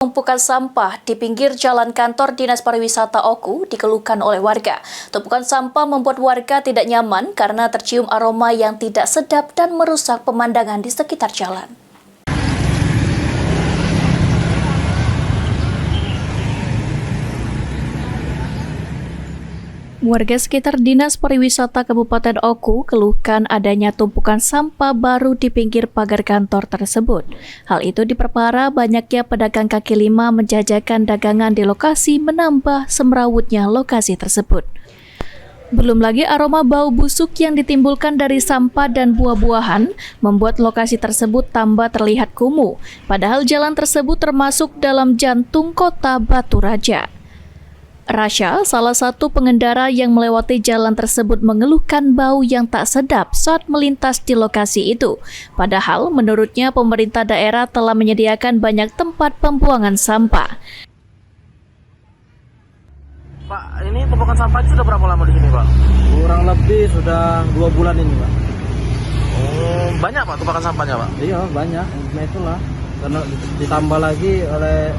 Tumpukan sampah di pinggir jalan kantor Dinas Pariwisata Oku dikeluhkan oleh warga. Tumpukan sampah membuat warga tidak nyaman karena tercium aroma yang tidak sedap dan merusak pemandangan di sekitar jalan. Warga sekitar Dinas Pariwisata Kabupaten Oku keluhkan adanya tumpukan sampah baru di pinggir pagar kantor tersebut. Hal itu diperparah banyaknya pedagang kaki lima menjajakan dagangan di lokasi menambah semrawutnya lokasi tersebut. Belum lagi aroma bau busuk yang ditimbulkan dari sampah dan buah-buahan membuat lokasi tersebut tambah terlihat kumuh. Padahal jalan tersebut termasuk dalam jantung kota Batu Raja. Rasya, salah satu pengendara yang melewati jalan tersebut mengeluhkan bau yang tak sedap saat melintas di lokasi itu. Padahal menurutnya pemerintah daerah telah menyediakan banyak tempat pembuangan sampah. Pak, ini tumpukan sampah sudah berapa lama di sini, Pak? Kurang lebih sudah 2 bulan ini, Pak. Oh, banyak Pak tumpukan sampahnya, Pak? Iya, banyak. Nah itulah, karena ditambah lagi oleh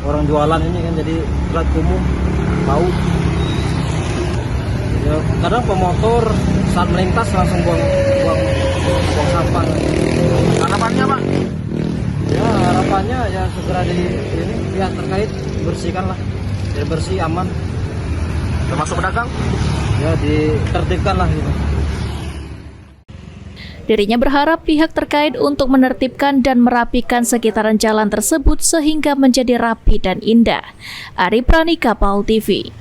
orang jualan ini kan jadi berat kumuh, bau. Ya, kadang pemotor saat melintas langsung buang sampah. Harapannya, Pak? Ya, harapannya ya segera ini pihak terkait bersihkan lah, biar bersih aman. Termasuk pedagang? Ya, ditertibkan lah gitu. Dirinya berharap pihak terkait untuk menertibkan dan merapikan sekitaran jalan tersebut sehingga menjadi rapi dan indah. Ari Pranika, PAL TV.